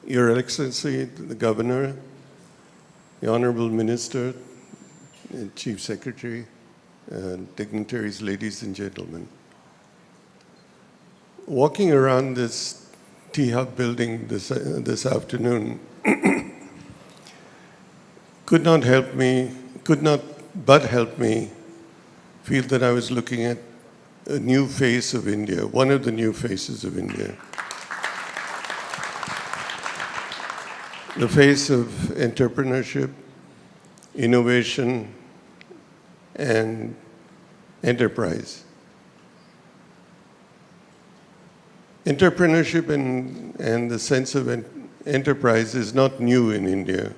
Your Excellency, the Governor, the Honorable Minister, Chief Secretary, dignitaries, ladies and gentlemen. Walking around this T-Hub building this afternoon could not but help me feel that I was looking at a new face of India, one of the new faces of India. The face of entrepreneurship, innovation, and enterprise. Entrepreneurship and the sense of enterprise is not new in India.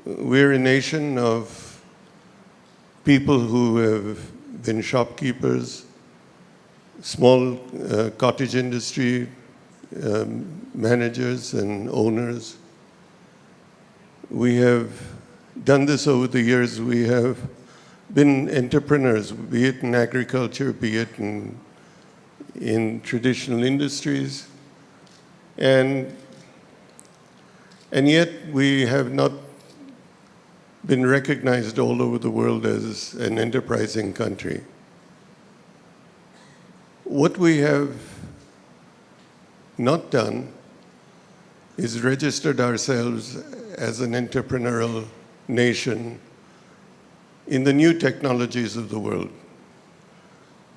We're a nation of people who have been shopkeepers, small cottage industry managers and owners. We have done this over the years. We have been entrepreneurs, be it in agriculture, be it in traditional industries. And yet we have not been recognized all over the world as an enterprising country. What we have not done is registered ourselves as an entrepreneurial nation in the new technologies of the world.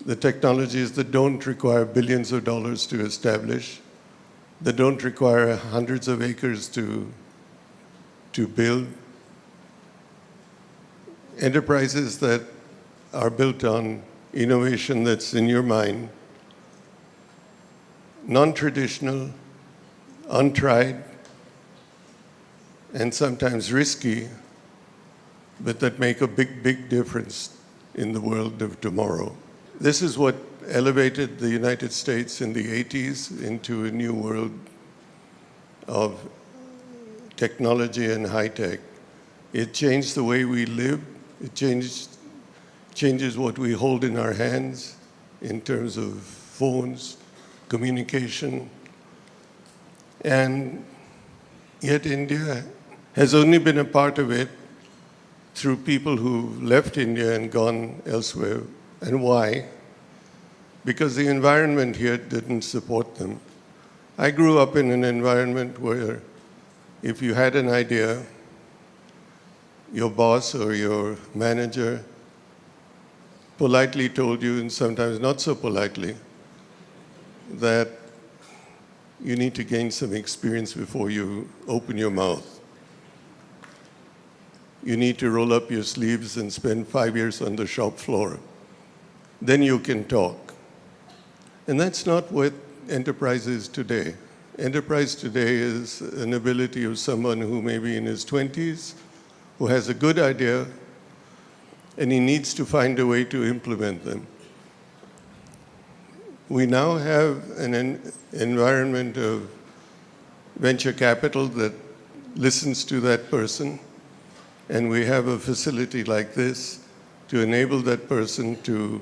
The technologies that don't require billions of dollars to establish, that don't require hundreds of acres to build. Enterprises that are built on innovation that's in your mind, non-traditional, untried, and sometimes risky, but that make a big, big difference in the world of tomorrow. This is what elevated the United States in the 80s into a new world of technology and high tech. It changed the way we live. It changes what we hold in our hands in terms of phones, communication. And yet India has only been a part of it through people who left India and gone elsewhere. And why? Because the environment here didn't support them. I grew up in an environment where if you had an idea, your boss or your manager politely told you, and sometimes not so politely, that you need to gain some experience before you open your mouth. You need to roll up your sleeves and spend 5 years on the shop floor. Then you can talk. And that's not what enterprise is today. Enterprise today is an ability of someone who may be in his 20s, who has a good idea, and he needs to find a way to implement them. We now have an environment of venture capital that listens to that person, and we have a facility like this to enable that person to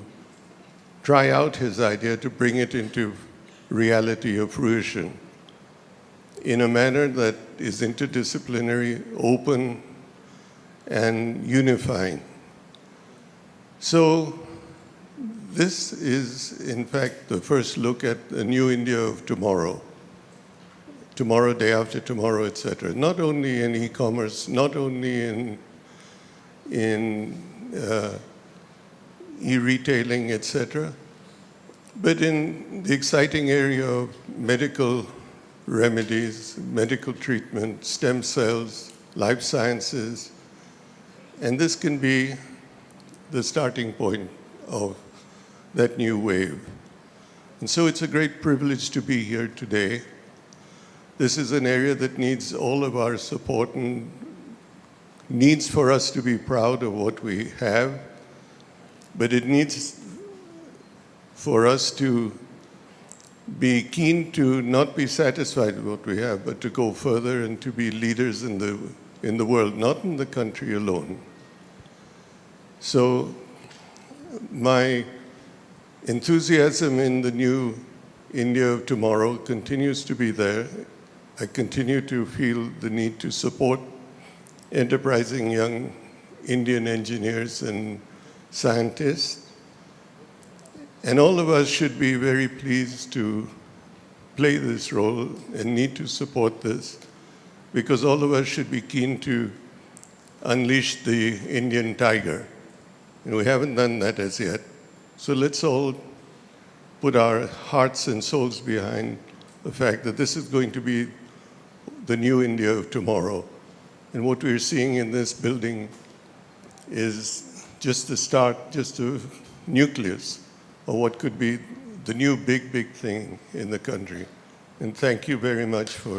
try out his idea, to bring it into reality or fruition in a manner that is interdisciplinary, open, and unifying. So this is, in fact, the first look at the new India of tomorrow. Tomorrow, day after tomorrow, etc. Not only in e-commerce, not only in e-retailing, etc., but in the exciting area of medical remedies, medical treatment, stem cells, life sciences, and this can be the starting point of that new wave. And so it's a great privilege to be here today. This is an area that needs all of our support and needs for us to be proud of what we have, but it needs for us to be keen to not be satisfied with what we have, but to go further and to be leaders in the world, not in the country alone. So my enthusiasm in the new India of tomorrow continues to be there. I continue to feel the need to support enterprising young Indian engineers and scientists. And all of us should be very pleased to play this role and need to support this, because all of us should be keen to unleash the Indian tiger. And we haven't done that as yet. So let's all put our hearts and souls behind the fact that this is going to be the new India of tomorrow. And what we're seeing in this building is just the start, just a nucleus of what could be the new big thing in the country. And thank you very much for